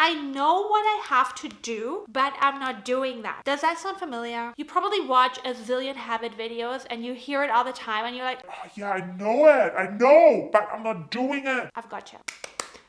I know what I have to do, but I'm not doing that. Does that sound familiar? You probably watch a zillion habit videos and you hear it all the time and you're like, oh, yeah, I know it. I know, but I'm not doing it. I've got you.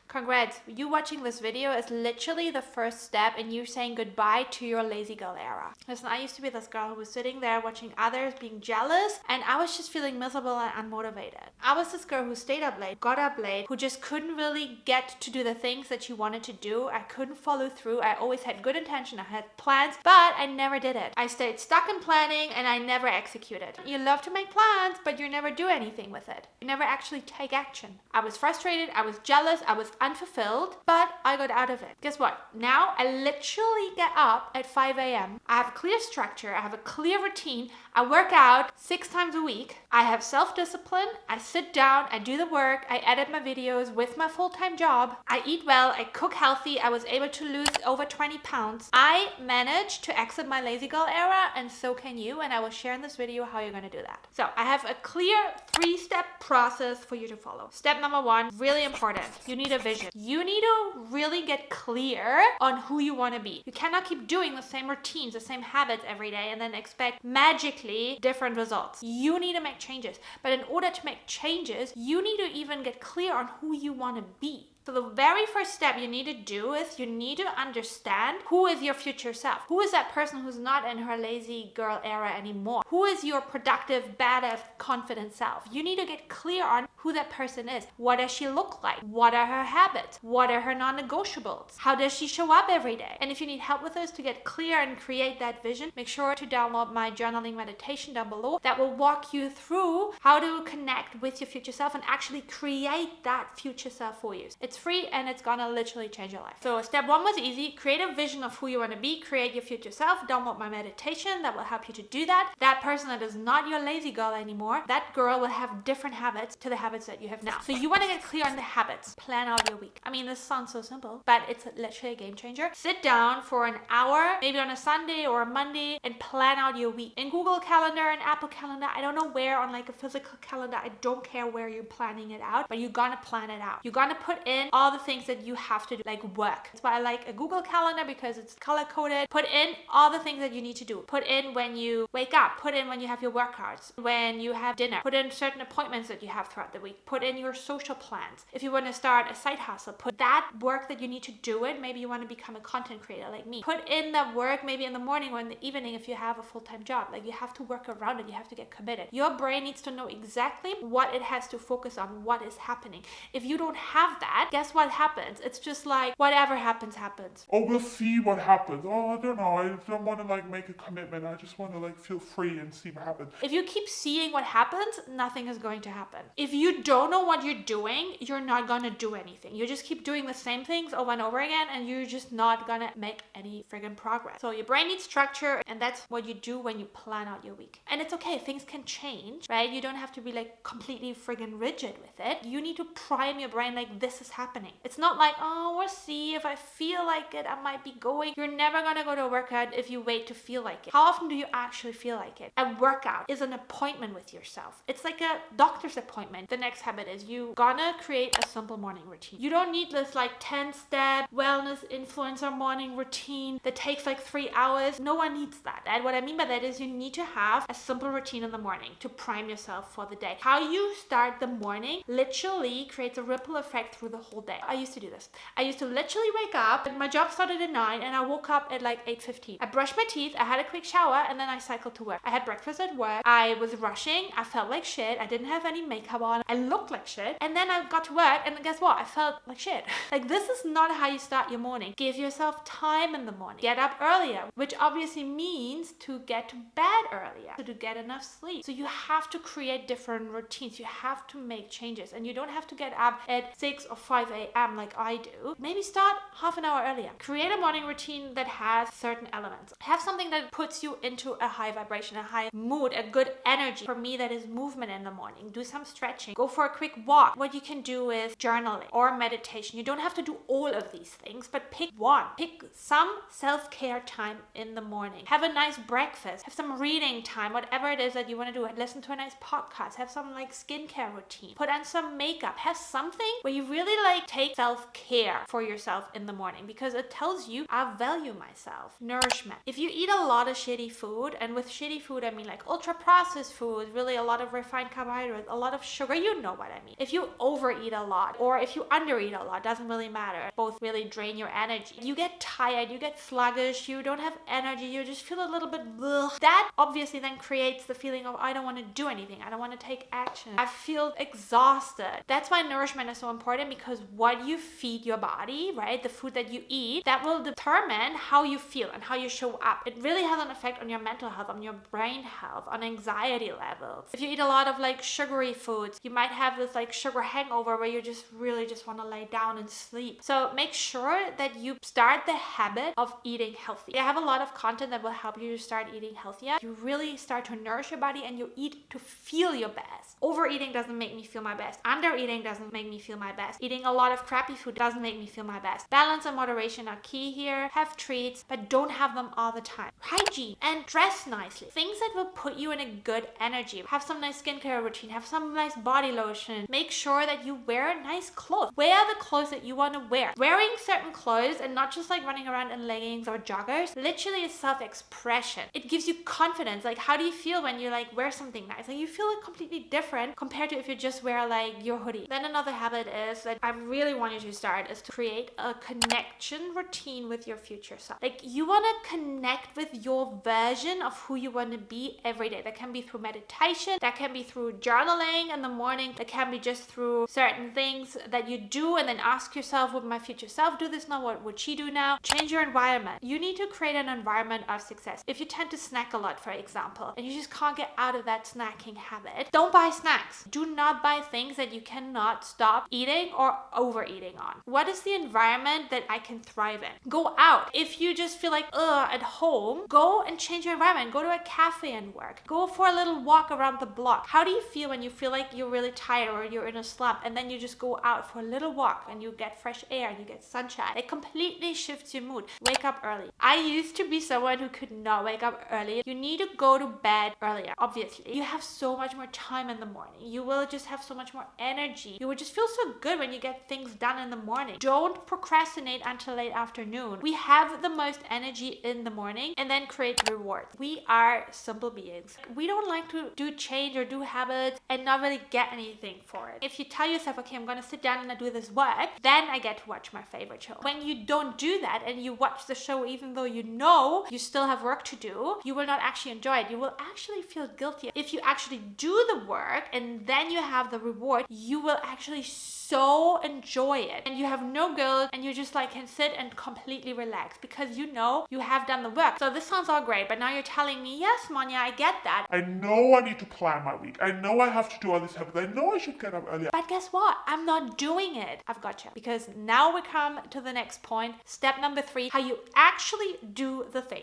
Congrats, you watching this video is literally the first step in you saying goodbye to your lazy girl era. Listen, I used to be this girl who was sitting there watching others being jealous, and I was just feeling miserable and unmotivated. I was this girl who stayed up late, got up late, who just couldn't really get to do the things that she wanted to do. I couldn't follow through. I always had good intention, I had plans, but I never did it. I stayed stuck in planning and I never executed. You love to make plans, but you never do anything with it. You never actually take action. I was frustrated, I was jealous, I was unfulfilled, but I got out of it. Guess what? Now I literally get up at 5 a.m. I have a clear structure, I have a clear routine, I work out 6 times a week, I have self-discipline, I sit down, I do the work, I edit my videos with my full-time job, I eat well, I cook healthy, I was able to lose over 20 pounds. I managed to exit my lazy girl era, and so can you, and I will share in this video how you're going to do that. So I have a clear 3-step process for you to follow. Step number 1, really important. You need a vision. You need to really get clear on who you want to be. You cannot keep doing the same routines, the same habits every day and then expect magically different results. You need to make changes. But in order to make changes, you need to even get clear on who you want to be. So the very first step you need to do is you need to understand who is your future self. Who is that person who's not in her lazy girl era anymore? Who is your productive, badass, confident self? You need to get clear on who that person is. What does she look like? What are her habits? What are her non-negotiables? How does she show up every day? And if you need help with this to get clear and create that vision, make sure to download my journaling meditation down below that will walk you through how to connect with your future self and actually create that future self for you. It's free and it's gonna literally change your life. So step 1 was easy. Create a vision of who you want to be. Create your future self. Download my meditation that will help you to do that. That person that is not your lazy girl anymore, that girl will have different habits to the habits that you have now. So you want to get clear on the habits. Plan out your week. I mean, this sounds so simple, but it's literally a game changer. Sit down for an hour, maybe on a Sunday or a Monday, and plan out your week. In Google Calendar and Apple Calendar, I don't know where, on like a physical calendar, I don't care where you're planning it out, but you're gonna plan it out. You're gonna put in all the things that you have to do, like work. That's why I like a Google Calendar, because it's color coded. Put in all the things that you need to do. Put in when you wake up. Put in when you have your workouts, when you have dinner. Put in certain appointments that you have throughout the week. Put in your social plans. If you want to start a side hustle, put that work that you need to do it. Maybe you want to become a content creator like me. Put in that work maybe in the morning or in the evening if you have a full-time job. Like, you have to work around it. You have to get committed. Your brain needs to know exactly what it has to focus on, what is happening. If you don't have that, guess what happens? It's just like whatever happens, happens. Oh, we'll see what happens. Oh, I don't know. I don't want to like make a commitment. I just want to like feel free and see what happens. If you keep seeing what happens, nothing is going to happen. If you don't know what you're doing, you're not gonna do anything. You just keep doing the same things over and over again, and you're just not gonna make any friggin' progress. So your brain needs structure, and that's what you do when you plan out your week. And it's okay, things can change, right? You don't have to be like completely friggin' rigid with it. You need to prime your brain like this is happening. It's not like, oh, we'll see, if I feel like it, I might be going. You're never gonna go to a workout if you wait to feel like it. How often do you actually feel like it? A workout is an appointment with yourself. It's like a doctor's appointment. The next habit is you gonna create a simple morning routine. You don't need this like 10-step wellness influencer morning routine that takes like 3 hours. No one needs that. And what I mean by that is you need to have a simple routine in the morning to prime yourself for the day. How you start the morning literally creates a ripple effect through the whole day. I used to do this. I used to literally wake up, my job started at 9 and I woke up at like 8:15. I brushed my teeth, I had a quick shower, and then I cycled to work. I had breakfast at work. I was rushing. I felt like shit. I didn't have any makeup on. I looked like shit. And then I got to work, and guess what? I felt like shit. Like, this is not how you start your morning. Give yourself time in the morning. Get up earlier, which obviously means to get to bed earlier, to get enough sleep. So you have to create different routines. You have to make changes, and you don't have to get up at 6 or 5 a.m. like I do. Maybe start half an hour earlier. Create a morning routine that has certain elements. Have something that puts you into a high vibration, a high mood, a good energy. For me, that is movement in the morning. Do some stretching. Go for a quick walk. What you can do is journaling or meditation. You don't have to do all of these things, but pick one. Pick some self-care time in the morning. Have a nice breakfast. Have some reading time, whatever it is that you want to do. Listen to a nice podcast. Have some like skincare routine. Put on some makeup. Have something where you really like take self-care for yourself in the morning, because it tells you I value myself. Nourishment. If you eat a lot of shitty food, and with shitty food I mean like ultra processed food, really a lot of refined carbohydrates, a lot of sugar, you know what I mean. If you overeat a lot or if you undereat a lot, doesn't really matter. Both really drain your energy. You get tired, you get sluggish, you don't have energy, you just feel a little bit bleh. That obviously then creates the feeling of I don't want to do anything, I don't want to take action, I feel exhausted. That's why nourishment is so important, because what you feed your body, right, the food that you eat, that will determine how you feel and how you show up. It really has an effect on your mental health, on your brain health, on anxiety levels. If you eat a lot of like sugary foods, you might have this like sugar hangover where you just really just want to lay down and sleep. So make sure that you start the habit of eating healthy. I have a lot of content that will help you to start eating healthier. You really start to nourish your body and you eat to feel your best. Overeating doesn't make me feel my best. Undereating doesn't make me feel my best. Eating a lot of crappy food doesn't make me feel my best. Balance and moderation are key here. Have treats, but don't have them all the time. Hygiene and dress nicely. Things that will put you in a good energy. Have some nice skincare routine. Have some nice body lotion. Make sure that you wear nice clothes. Wear the clothes that you want to wear. Wearing certain clothes and not just like running around in leggings or joggers literally is self-expression. It gives you confidence. Like, how do you feel when you like wear something nice? Like, you feel like completely different compared to if you just wear like your hoodie. Then another habit is that I really want you to start is to create a connection routine with your future self. Like, you want to connect with your version of who you want to be every day. That can be through meditation, that can be through journaling in the morning, that can be just through certain things that you do and then ask yourself, would my future self do this now? What would she do now? Change your environment. You need to create an environment of success. If you tend to snack a lot, for example, and you just can't get out of that snacking habit, don't buy snacks. Do not buy things that you cannot stop eating or overeating on. What is the environment that I can thrive in? Go out. If you just feel like at home, go and change your environment. Go to a cafe and work. Go for a little walk around the block. How do you feel when you feel like you're really tired or you're in a slump and then you just go out for a little walk and you get fresh air and you get sunshine? It completely shifts your mood. Wake up early. I used to be someone who could not wake up early. You need to go to bed earlier. Obviously, you have so much more time in the morning. You will just have so much more energy. You will just feel so good when you get things done in the morning. Don't procrastinate until late afternoon. We have the most energy in the morning, and then create rewards. We are simple beings. We don't like to do change or do habits and not really get anything for it. If you tell yourself, okay, I'm gonna sit down and I do this work, then I get to watch my favorite show. When you don't do that and you watch the show even though you know you still have work to do, you will not actually enjoy it. You will actually feel guilty. If you actually do the work and then you have the reward, you will actually so enjoy it and you have no guilt and you just like can sit and completely relax because you know you have done the work. So this sounds all great, but now you're telling me, yes, Monia, I get that. I know I need to plan my week. I know I have to do all these habits. I know I should get up earlier. But guess what? I'm not doing it. I've got you. Because now we come to the next point. Step number 3, how you actually do the thing.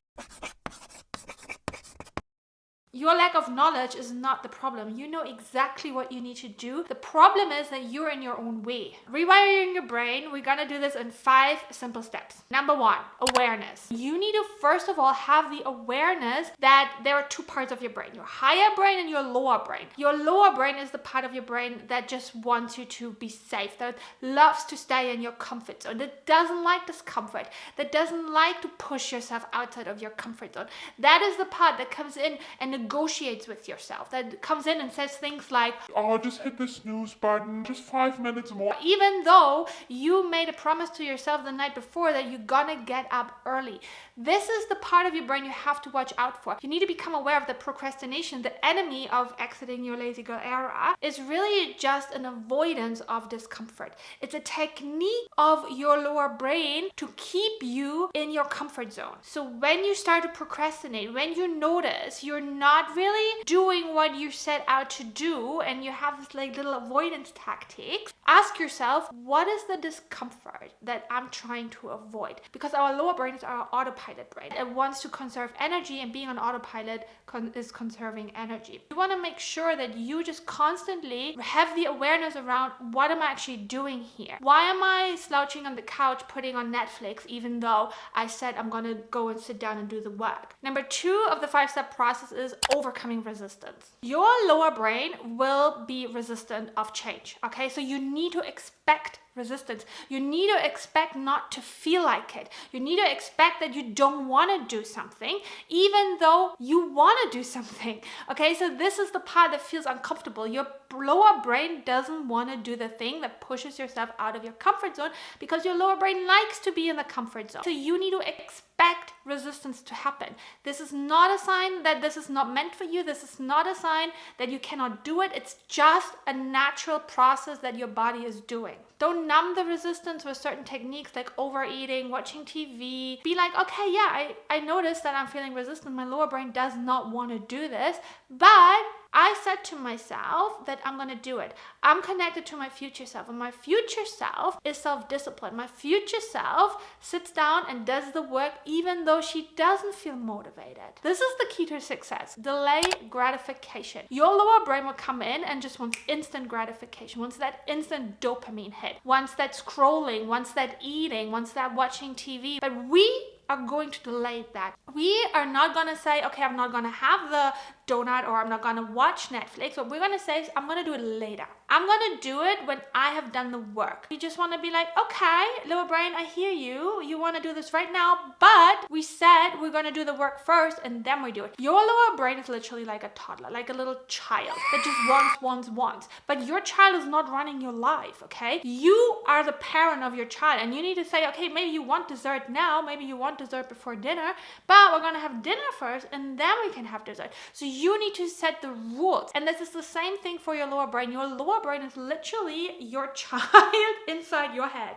Your lack of knowledge is not the problem. You know exactly what you need to do. The problem is that you're in your own way. Rewiring your brain, we're gonna do this in 5 simple steps. Number 1, awareness. You need to first of all have the awareness that there are 2 parts of your brain, your higher brain and your lower brain. Your lower brain is the part of your brain that just wants you to be safe, that loves to stay in your comfort zone, that doesn't like discomfort, that doesn't like to push yourself outside of your comfort zone. That is the part that comes in and negotiates with yourself, that comes in and says things like, oh, just hit the snooze button, just 5 minutes more. Even though you made a promise to yourself the night before that you're gonna get up early. This is the part of your brain you have to watch out for. You need to become aware of the procrastination. The enemy of exiting your lazy girl era is really just an avoidance of discomfort. It's a technique of your lower brain to keep you in your comfort zone. So when you start to procrastinate, when you notice you're not really doing what you set out to do and you have this like little avoidance tactics, ask yourself, what is the discomfort that I'm trying to avoid? Because our lower brain is our autopilot brain. It wants to conserve energy, and being on autopilot is conserving energy. You want to make sure that you just constantly have the awareness around, what am I actually doing here? Why am I slouching on the couch putting on Netflix even though I said I'm going to go and sit down and do the work? Number 2 of the 5-step process is overcoming resistance. Your lower brain will be resistant of change, okay? So you need to expect expect resistance. You need to expect not to feel like it. You need to expect that you don't want to do something, even though you want to do something. Okay, so this is the part that feels uncomfortable. Your lower brain doesn't want to do the thing that pushes yourself out of your comfort zone, because your lower brain likes to be in the comfort zone. So you need to expect resistance to happen. This is not a sign that this is not meant for you. This is not a sign that you cannot do it. It's just a natural process that your body is doing. Don't numb the resistance with certain techniques like overeating, watching TV. Be like, okay, yeah, I noticed that I'm feeling resistant. My lower brain does not want to do this, but I said to myself that I'm going to do it. I'm connected to my future self, and my future self is self-discipline. My future self sits down and does the work even though she doesn't feel motivated. This is the key to success. Delay gratification. Your lower brain will come in and just wants instant gratification, wants that instant dopamine hit, wants that scrolling, wants that eating, wants that watching TV. But we are going to delay that. We are not going to say, okay, I'm not going to have the donut, or I'm not going to watch Netflix. What we're going to say is, I'm going to do it later. I'm going to do it when I have done the work. You just want to be like, okay, lower brain, I hear you. You want to do this right now, but we said we're going to do the work first and then we do it. Your lower brain is literally like a toddler, like a little child that just wants. But your child is not running your life, okay? You are the parent of your child, and you need to say, okay, maybe you want dessert now, maybe you want dessert before dinner, but we're going to have dinner first and then we can have dessert. So you need to set the rules. And this is the same thing for your lower brain. Your lower brain is literally your child inside your head.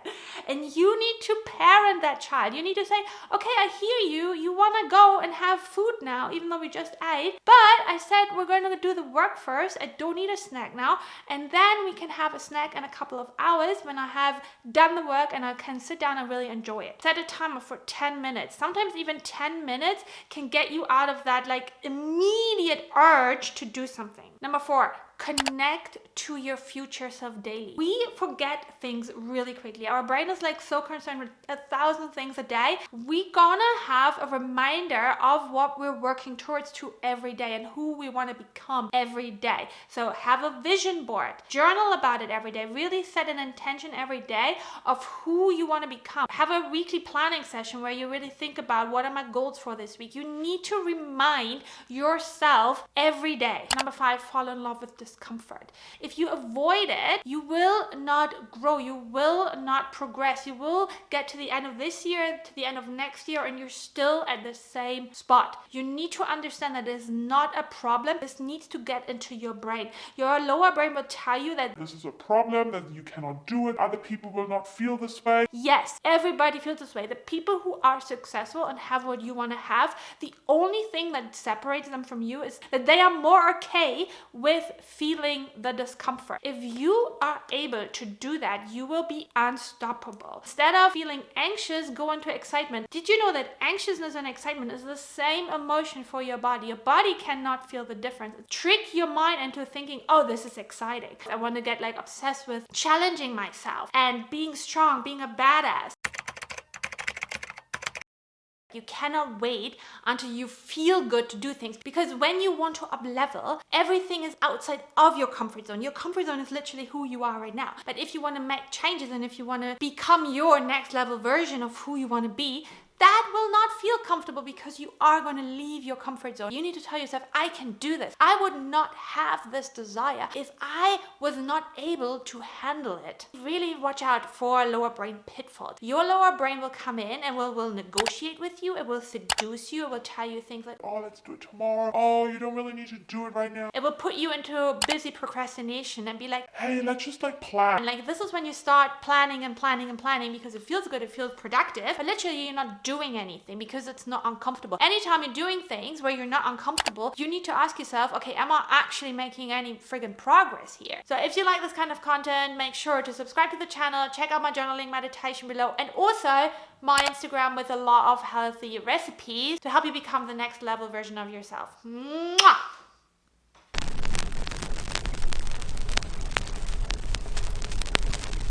And you need to parent that child. You need to say, okay, I hear you. You want to go and have food now, even though we just ate. But I said we're going to do the work first. I don't need a snack now. And then we can have a snack in a couple of hours when I have done the work and I can sit down and really enjoy it. Set a timer for 10 minutes. Sometimes even 10 minutes can get you out of that like immediate urge to do something. Number 4, connect to your future self daily. We forget things really quickly. Our brain is like so concerned with 1,000 things a day. We gonna have a reminder of what we're working towards to every day and who we want to become every day. So have a vision board, journal about it every day, really set an intention every day of who you want to become. Have a weekly planning session where you really think about, what are my goals for this week? You need to remind yourself every day. Number 5, fall in love with discomfort. If you avoid it, you will not grow. You will not progress. You will get to the end of this year, to the end of next year, and you're still at the same spot. You need to understand that it is not a problem. This needs to get into your brain. Your lower brain will tell you that this is a problem, that you cannot do it. Other people will not feel this way. Yes, everybody feels this way. The people who are successful and have what you want to have, the only thing that separates them from you is that they are more okay with feeling the discomfort. If you are able to do that, you will be unstoppable. Instead of feeling anxious, go into excitement. Did you know that anxiousness and excitement is the same emotion for your body? Your body cannot feel the difference. Trick your mind into thinking, oh, this is exciting. I want to get like obsessed with challenging myself and being strong, being a badass. You cannot wait until you feel good to do things, because when you want to up level, everything is outside of your comfort zone. Your comfort zone is literally who you are right now. But if you want to make changes and if you want to become your next level version of who you want to be, that will not feel comfortable, because you are going to leave your comfort zone. You need to tell yourself, I can do this. I would not have this desire if I was not able to handle it. Really watch out for lower brain pitfalls. Your lower brain will come in and will negotiate with you. It will seduce you. It will tell you things like, oh, let's do it tomorrow. Oh, you don't really need to do it right now. It will put you into busy procrastination and be like, hey, let's just like plan. And like, this is when you start planning and planning and planning, because it feels good, it feels productive, but literally you're not doing anything because it's not uncomfortable. Anytime you're doing things where you're not uncomfortable, you need to ask yourself, okay, am I actually making any friggin' progress here? So if you like this kind of content, make sure to subscribe to the channel, check out my journaling meditation below, and also my Instagram with a lot of healthy recipes to help you become the next level version of yourself. Mwah!